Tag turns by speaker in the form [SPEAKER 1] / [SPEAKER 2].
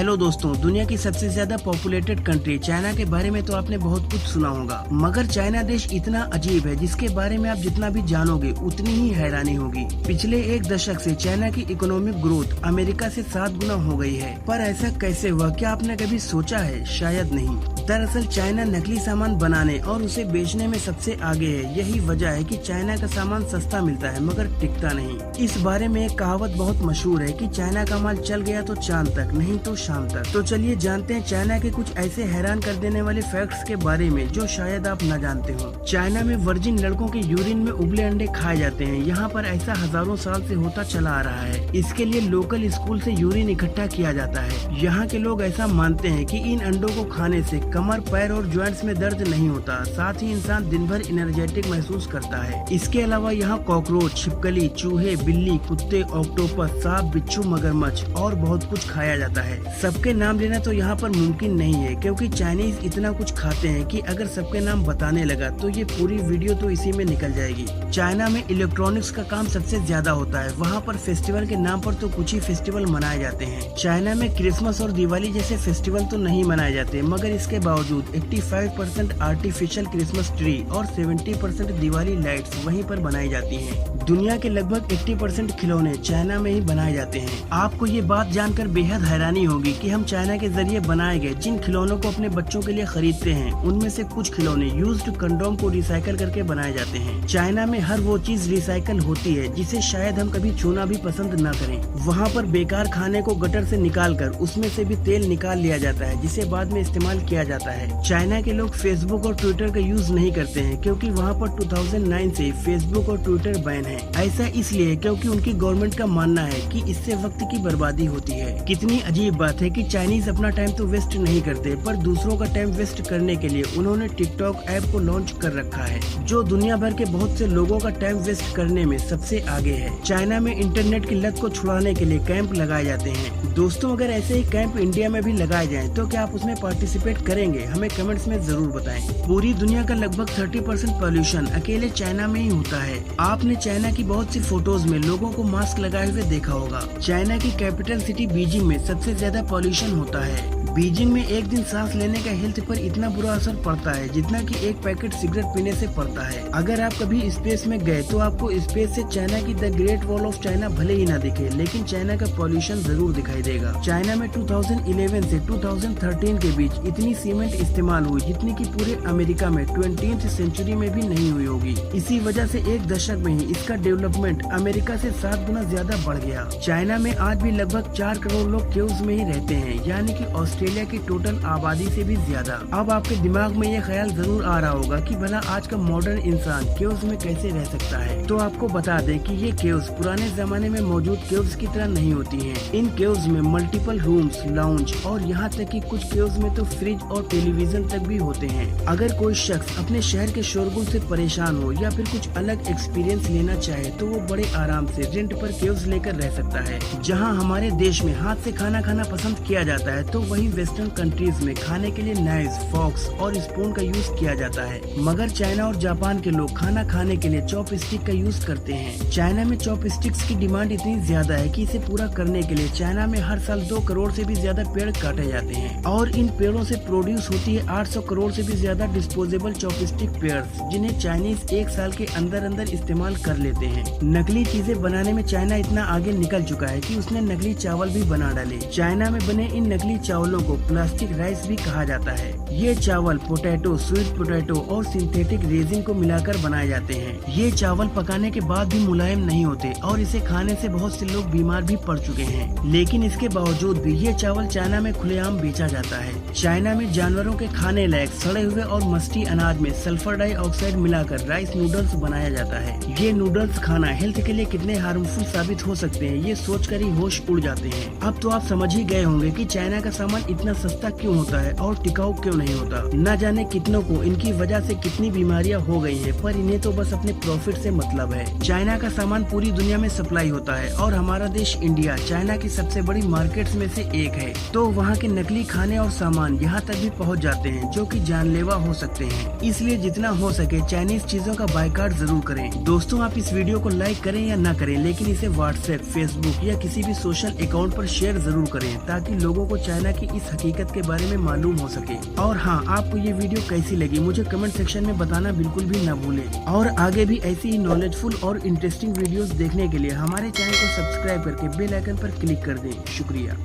[SPEAKER 1] Hello दोस्तों, दुनिया की सबसे ज्यादा पॉपुलेटेड कंट्री चाइना के बारे में तो आपने बहुत कुछ सुना होगा, मगर चाइना देश इतना अजीब है जिसके बारे में आप जितना भी जानोगे उतनी ही हैरानी होगी। पिछले एक दशक से चाइना की इकोनॉमिक ग्रोथ अमेरिका से 7 गुना हो गई है। पर ऐसा कैसे हुआ, क्या आपने कभी सोचा है? शायद नहीं। दरअसल चाइना नकली सामान बनाने और उसे बेचने में सबसे आगे है। यही वजह है कि चाइना का सामान सस्ता मिलता है मगर टिकता नहीं। इस बारे में एक कहावत बहुत मशहूर है कि चाइना का माल चल गया तो चांद तक, नहीं तो शाम तक। तो चलिए जानते हैं चाइना के कुछ ऐसे हैरान कर देने वाले फैक्ट्स के बारे में जो शायद आप न जानते हो। चाइना में वर्जिन लड़कों के यूरिन में उबले अंडे खाए जाते हैं। यहाँ पर ऐसा हजारों साल से होता चला आ रहा है। इसके लिए लोकल स्कूल से यूरिन इकट्ठा किया जाता है। यहाँ के लोग ऐसा मानते हैं कि इन अंडों को खाने से कमर, पैर और जॉइंट्स में दर्द नहीं होता। साथ ही इंसान दिन भर एनर्जेटिक महसूस करता है। इसके अलावा यहाँ कॉकरोच, छिपकली, चूहे, बिल्ली, कुत्ते, ऑक्टोपस, सांप, बिच्छू, मगरमच्छ और बहुत कुछ खाया जाता है। सबके नाम लेना तो यहाँ पर मुमकिन नहीं है क्योंकि चाइनीज इतना कुछ खाते हैं कि अगर सबके नाम बताने लगा तो ये पूरी वीडियो तो इसी में निकल जाएगी। चाइना में इलेक्ट्रॉनिक्स का काम सबसे ज्यादा होता है। वहाँ पर फेस्टिवल के नाम पर तो कुछ ही फेस्टिवल मनाए जाते हैं। चाइना में क्रिसमस और दिवाली जैसे फेस्टिवल तो नहीं मनाए जाते, मगर इसके बावजूद 85% आर्टिफिशियल क्रिसमस ट्री और 70% दिवाली लाइट्स वहीं पर बनाई जाती हैं। दुनिया के लगभग 80% खिलौने चाइना में ही बनाए जाते हैं। आपको ये बात जानकर बेहद हैरानी होगी कि हम चाइना के जरिए बनाए गए जिन खिलौनों को अपने बच्चों के लिए खरीदते हैं उनमें से कुछ खिलौने यूज्ड कंडोम को रिसाइकल करके बनाए जाते हैं। चाइना में हर वो चीज रिसाइकल होती है जिसे शायद हम कभी छूना भी पसंद न करें। वहाँ पर बेकार खाने को गटर से निकाल कर उसमें से भी तेल निकाल लिया जाता है जिसे बाद में इस्तेमाल किया जाता है। चाइना के लोग फेसबुक और ट्विटर का यूज नहीं करते हैं क्योंकि वहाँ पर 2009 से फेसबुक और ट्विटर बैन है। ऐसा इसलिए क्योंकि उनकी गवर्नमेंट का मानना है कि इससे वक्त की बर्बादी होती है। कितनी अजीब बात है कि चाइनीज अपना टाइम तो वेस्ट नहीं करते, पर दूसरों का टाइम वेस्ट करने के लिए उन्होंने टिकटॉक ऐप को लॉन्च कर रखा है जो दुनिया भर के बहुत से लोगों का टाइम वेस्ट करने में सबसे आगे है। चाइना में इंटरनेट की लत को छुड़ाने के लिए कैंप लगाए जाते हैं। दोस्तों, अगर ऐसे ही कैंप इंडिया में भी लगाए जाएं तो क्या आप उसमें पार्टिसिपेट करेंगे? हमें कमेंट्स में जरूर बताएं। पूरी दुनिया का लगभग 30% पॉल्यूशन अकेले चाइना में ही होता है। आपने चाइना की बहुत सी फोटोज में लोगों को मास्क लगाए हुए देखा होगा। चाइना की कैपिटल सिटी बीजिंग में सबसे ज्यादा पॉल्यूशन होता है। बीजिंग में एक दिन सांस लेने का हेल्थ पर इतना बुरा असर पड़ता है जितना कि एक पैकेट सिगरेट पीने से पड़ता है। अगर आप कभी स्पेस में गए तो आपको स्पेस से चाइना की the great wall of China भले ही न दिखे, लेकिन चाइना का पॉल्यूशन जरूर दिखाई देगा। चाइना में 2011 से 2013 के बीच इतनी सीमेंट इस्तेमाल हुई जितनी कि पूरे अमेरिका में 20th सेंचुरी में भी नहीं हुई होगी। इसी वजह से एक दशक में ही इसका डेवलपमेंट अमेरिका से 7 गुना ज्यादा बढ़ गया। चाइना में आज भी लगभग 4 करोड़ लोग केव्स में ही रहते हैं, यानी कि ऑस्ट्रेलिया की टोटल आबादी से भी ज्यादा। अब आपके दिमाग में ये ख्याल जरूर आ रहा होगा कि भला आज का मॉडर्न इंसान केव्स में कैसे रह सकता है। तो आपको बता दें कि ये केव्स पुराने जमाने में मौजूद केव्स की तरह नहीं होती हैं। इन केव्स में मल्टीपल रूम्स, लाउंज और यहाँ तक कि कुछ केव्स में तो फ्रिज और टेलीविजन तक भी होते हैं। अगर कोई शख्स अपने शहर के शोरगुल से परेशान हो या फिर कुछ अलग एक्सपीरियंस लेना चाहे तो वो बड़े आराम से रेंट पर केव्स लेकर रह सकता है। जहाँ हमारे देश में हाथ से खाना खाना पसंद किया जाता है तो वहीं वेस्टर्न कंट्रीज में खाने के लिए नाइफ, फॉक्स और स्पून का यूज किया जाता है। मगर चाइना और जापान के लोग खाना खाने के लिए चॉपस्टिक का यूज करते हैं। चाइना में चॉपस्टिक्स की डिमांड इतनी ज्यादा है कि इसे पूरा करने के लिए चाइना में हर साल 2 करोड़ से भी ज्यादा पेड़ काटे जाते हैं और इन पेड़ों से प्रोड्यूस होती है 800 करोड़ से भी ज्यादा डिस्पोजेबल चॉपस्टिक पेयर्स, जिन्हें चाइनीज एक साल के अंदर अंदर इस्तेमाल कर लेते हैं। नकली चीजें बनाने में चाइना इतना आगे निकल चुका है कि उसने नकली चावल भी बना डाले। चाइना में बने इन नकली चावलों को प्लास्टिक राइस भी कहा जाता है। ये चावल पोटैटो, स्वीट पोटैटो और सिंथेटिक रेजिन को मिलाकर बनाए जाते हैं। ये चावल पकाने के बाद भी मुलायम नहीं होते और इसे खाने से बहुत से लोग बीमार भी पड़ चुके हैं। लेकिन इसके बावजूद भी ये चावल चाइना में खुलेआम बेचा जाता है। चाइना में जानवरों के खाने लायक सड़े हुए और मस्टी अनाज में सल्फर डाइऑक्साइड मिलाकर राइस नूडल्स बनाया जाता है। ये नूडल्स खाना हेल्थ के लिए कितने हार्मफुल साबित हो सकते हैं ये सोचकर ही होश उड़ जाते हैं। अब तो आप समझ ही गए होंगे कि चाइना का सामान इतना सस्ता क्यों होता है और टिकाऊ क्यों नहीं होता। न जाने कितनों को इनकी वजह से कितनी बीमारियां हो गई हैं, पर इन्हें तो बस अपने प्रॉफिट से मतलब है। चाइना का सामान पूरी दुनिया में सप्लाई होता है और हमारा देश इंडिया चाइना की सबसे बड़ी मार्केट्स में से एक है। तो वहाँ के नकली खाने और सामान यहाँ तक भी पहुंच जाते हैं जो कि जानलेवा हो सकते हैं। इसलिए जितना हो सके चाइनीज चीजों का बायकॉट जरूर करें। दोस्तों, आप इस वीडियो को लाइक करें या ना करें, लेकिन इसे व्हाट्सएप, फेसबुक या किसी भी सोशल अकाउंट पर शेयर जरूर करें ताकि लोगों को चाइना की इस हकीकत के बारे में मालूम हो सके। और हाँ, आपको ये वीडियो कैसी लगी मुझे कमेंट सेक्शन में बताना बिल्कुल भी न भूलें। और आगे भी ऐसी ही नॉलेजफुल और इंटरेस्टिंग वीडियोस देखने के लिए हमारे चैनल को सब्सक्राइब करके बेल आइकन पर क्लिक कर दें। शुक्रिया।